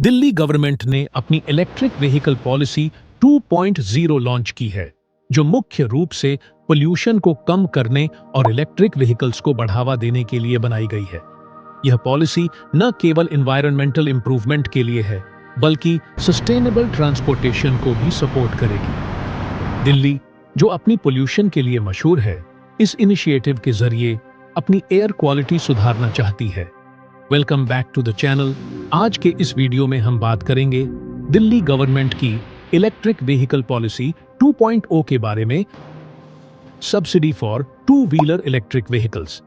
Delhi government ने अपनी electric vehicle policy 2.0 launch की है, जो मुख्य रूप से पोल्यूशन को कम करने और इलेक्ट्रिक व्हीकल्स को बढ़ावा देने के लिए बनाई गई है। यह पॉलिसी न केवल एनवायरमेंटल इंप्रूवमेंट के लिए है, बल्कि सस्टेनेबल ट्रांसपोर्टेशन को भी सपोर्ट करेगी। दिल्ली, जो अपनी पोल्यूशन के लिए मशहूर है, इस इनिशिएटिव के जरिए अपनी एयर क्वालिटी सुधारना चाहती है। Welcome back to the channel. आज के इस वीडियो में हम बात करेंगे दिल्ली गवर्नमेंट की इलेक्ट्रिक व्हीकल पॉलिसी 2.0 के बारे में। Subsidy for two wheeler electric vehicles.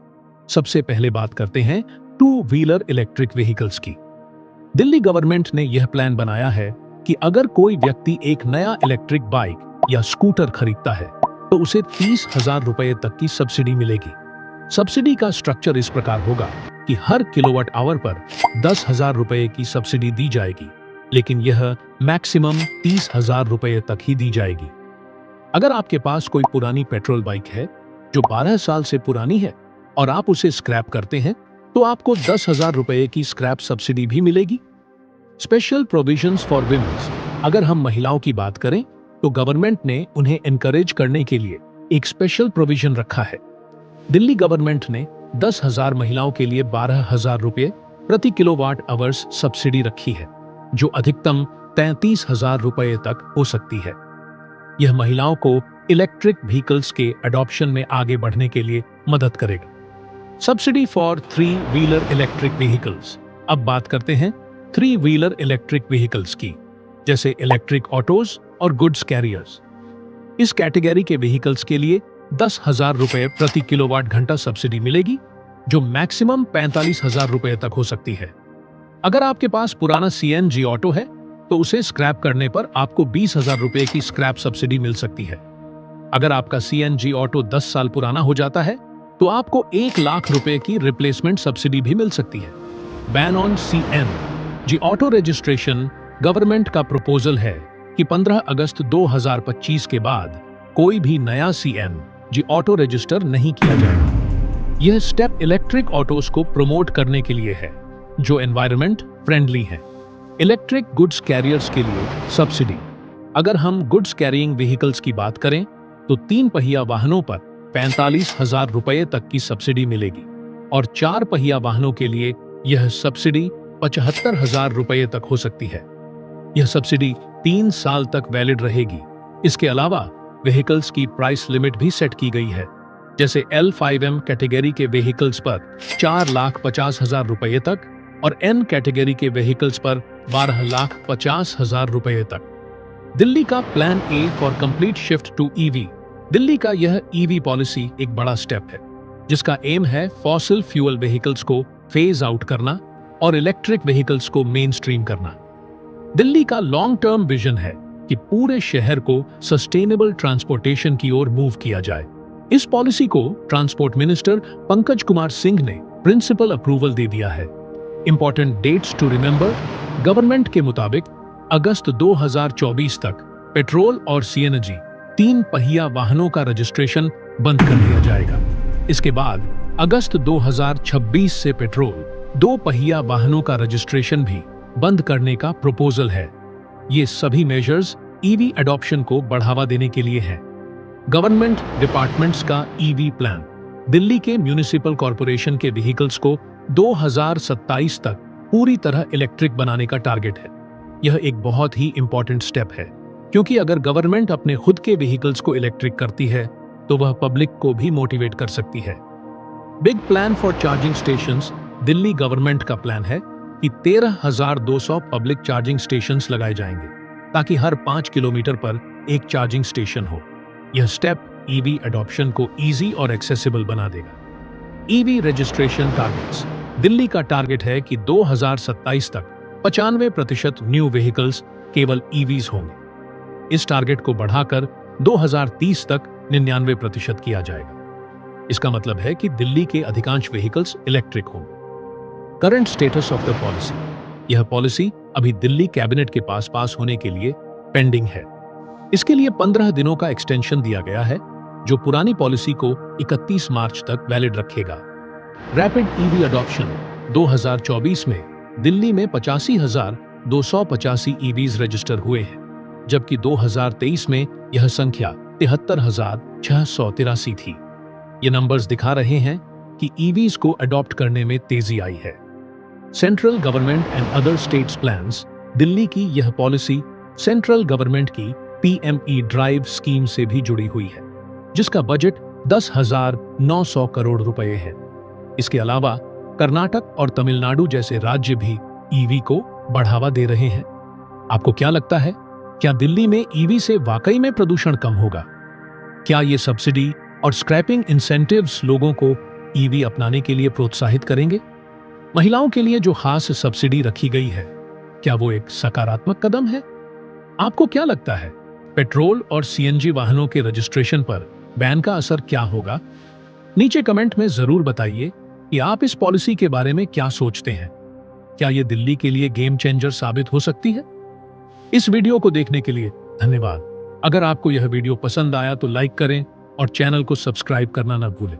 सबसे पहले बात करते हैं टू व्हीलर इलेक्ट्रिक व्हीकल्स की। दिल्ली गवर्नमेंट ने यह प्लान बनाया है कि अगर कोई व्यक्ति एक नया इलेक्ट्रिक बाइक या स्कूटर खरीदता है तो उसे 30,000 रुपए तक की सब्सिडी मिलेगी। सब्सिडी का स्ट्रक्चर इस प्रकार होगा कि हर किलोवाट आवर पर 10,000 रुपए की सब्सिडी दी जाएगी, लेकिन यह मैक्सिमम 30,000 रुपए तक ही दी जाएगी। अगर आपके पास कोई पुरानी पेट्रोल बाइक है जो 12 साल से पुरानी है और आप उसे स्क्रैप करते हैं, तो आपको 10,000 रुपए की स्क्रैप सब्सिडी भी मिलेगी। Special provisions for women's. अगर हम महिलाओं की बात करें तो गवर्नमेंट ने उन्हें एनकरेज करने के लिए एक स्पेशल प्रोविजन रखा है। दिल्ली गवर्नमेंट ने 10,000 महिलाओं के लिए 12,000 रुपए प्रति किलोवाट आवर्स सब्सिडी रखी है, जो अधिकतम 33,000 रुपए तक हो सकती है। यह महिलाओं को इलेक्ट्रिक व्हीकल्स के अडॉप्शन में आगे बढ़ने के लिए मदद करेगा। Subsidy for 3 wheeler electric vehicles. अब बात करते हैं 3 व्हीलर इलेक्ट्रिक व्हीकल्स की, जैसे इलेक्ट्रिक ऑटोज और गुड्स कैरियर्स। इस कैटेगरी के व्हीकल्स के लिए 10,000 रुपए प्रति किलोवाट घंटा सब्सिडी मिलेगी, जो मैक्सिमम 45,000 रुपए तक हो सकती है। अगर आपके पास पुराना सीएनजी ऑटो है तो उसे स्क्रैप करने पर आपको 20,000 रुपए की स्क्रैप सब्सिडी मिल सकती है। अगर आपका सीएनजी ऑटो 10 साल पुराना हो जाता है तो आपको 1 लाख रुपए की रिप्लेसमेंट सब्सिडी भी मिल सकती है। Ban on CNG auto registration. Government का प्रपोजल है कि 15 अगस्त 2025 के बाद कोई भी नया सीएनजी ऑटो रजिस्टर नहीं किया जाएगा। यह स्टेप इलेक्ट्रिक ऑटोज को प्रमोट करने के लिए है, जो एनवायरनमेंट फ्रेंडली है। इलेक्ट्रिक गुड्स कैरियर्स के लिए सब्सिडी। अगर हम गुड्स कैरिंग व्हीकल्स की बात करें तो 3 पहिया वाहनों पर 45,000 रुपए तक की सब्सिडी मिलेगी और 4 पहिया वाहनों के लिए यह सब्सिडी 75,000 रुपए तक हो सकती है। यह सब्सिडी 3 साल तक वैलिड रहेगी। इसके अलावा व्हीकल्स की प्राइस लिमिट भी सेट की गई है, जैसे L5M कैटेगरी के व्हीकल्स पर 4,50,000 रुपए तक और N कैटेगरी के व्हीकल्स पर 12,50,000 रुपए तक। दिल्ली का plan A for complete shift to EV. Delhi का यह ईवी पॉलिसी एक बड़ा स्टेप है, जिसका एम है फॉसिल फ्यूल व्हीकल्स को फेज आउट करना और इलेक्ट्रिक व्हीकल्स को मेन स्ट्रीम करना। दिल्ली का लॉन्ग टर्म विजन है कि पूरे शहर को सस्टेनेबल ट्रांसपोर्टेशन की ओर मूव किया जाए। इस पॉलिसी को ट्रांसपोर्ट मिनिस्टर पंकज कुमार सिंह ने प्रिंसिपल अप्रूवल दे दिया है। Important dates to remember. Government के मुताबिक अगस्त 2024 तक पेट्रोल और सीएनजी 3 पहिया वाहनों का रजिस्ट्रेशन बंद कर दिया जाएगा। इसके बाद अगस्त 2026 से पेट्रोल 2 पहिया वाहनों का रजिस्ट्रेशन भी बंद करने का प्रपोजल है। ये सभी मेजर्स ईवी एडॉप्शन को बढ़ावा देने के लिए हैं। गवर्नमेंट डिपार्टमेंट्स का ईवी प्लान। दिल्ली के म्युनिसिपल कॉरपोरेशन के व्हीकल्स को 2027 तक पूरी तरह इलेक्ट्रिक बनाने का टारगेट है। यह एक बहुत ही इंपॉर्टेंट स्टेप है, क्योंकि अगर गवर्नमेंट अपने खुद के व्हीकल्स को इलेक्ट्रिक करती है तो वह पब्लिक को भी मोटिवेट कर सकती है। Big plan for charging stations. Delhi government का प्लान है कि 13,200 पब्लिक चार्जिंग स्टेशंस लगाए जाएंगे, ताकि हर 5 किलोमीटर पर एक चार्जिंग स्टेशन हो। यह स्टेप ईवी एडॉप्शन को इजी और एक्सेसिबल बना देगा। EV registration targets. दिल्ली का टारगेट है कि 2027 तक 95% न्यू व्हीकल्स केवल ईवीज होंगे। इस टारगेट को बढ़ाकर 2030 तक 99% किया जाएगा। इसका मतलब है कि दिल्ली के अधिकांश व्हीकल्स इलेक्ट्रिक होंगे। Current status of the policy. यह पॉलिसी अभी दिल्ली कैबिनेट के पास होने के लिए पेंडिंग है। इसके लिए 15 दिनों का एक्सटेंशन दिया गया है, जो पुरानी पॉलिसी को 31 मार्च तक वैलिड रखेगा। Rapid EV adoption. 2024 में दिल्ली में 85,000 285 ईवीज रजिस्टर हुए हैं, जबकि 2023 में यह संख्या 73,683 थी। ये नंबर्स दिखा रहे हैं कि ईवीज को अडॉप्ट करने में तेजी आई है। Central government and other states plans, Delhi की यह पॉलिसी सेंट्रल गवर्नमेंट की पीएमई ड्राइव स्कीम से भी जुड़ी हुई है, जिसका बजट 10,900 करोड़ रुपए है। इसके अलावा कर्नाटक और तमिलनाडु जैसे राज्य भी ईवी को बढ़ावा दे रहे हैं। आपको क्या लगता है, क्या दिल्ली में ईवी से वाकई में प्रदूषण कम होगा? क्या ये सब्सिडी और स्क्रैपिंग इंसेंटिव्स लोगों को ईवी अपनाने के लिए प्रोत्साहित करेंगे? महिलाओं के लिए जो खास सब्सिडी रखी गई है, क्या वो एक सकारात्मक कदम है? आपको क्या लगता है, पेट्रोल और सीएनजी वाहनों के रजिस्ट्रेशन पर बैन का असर क्या होगा? नीचे कमेंट में जरूर बताइए कि आप इस पॉलिसी के बारे में क्या सोचते हैं। क्या ये दिल्ली के लिए गेम चेंजर साबित हो सकती है? इस वीडियो को देखने के लिए धन्यवाद। अगर आपको यह वीडियो पसंद आया तो लाइक करें और चैनल को सब्सक्राइब करना न भूलें।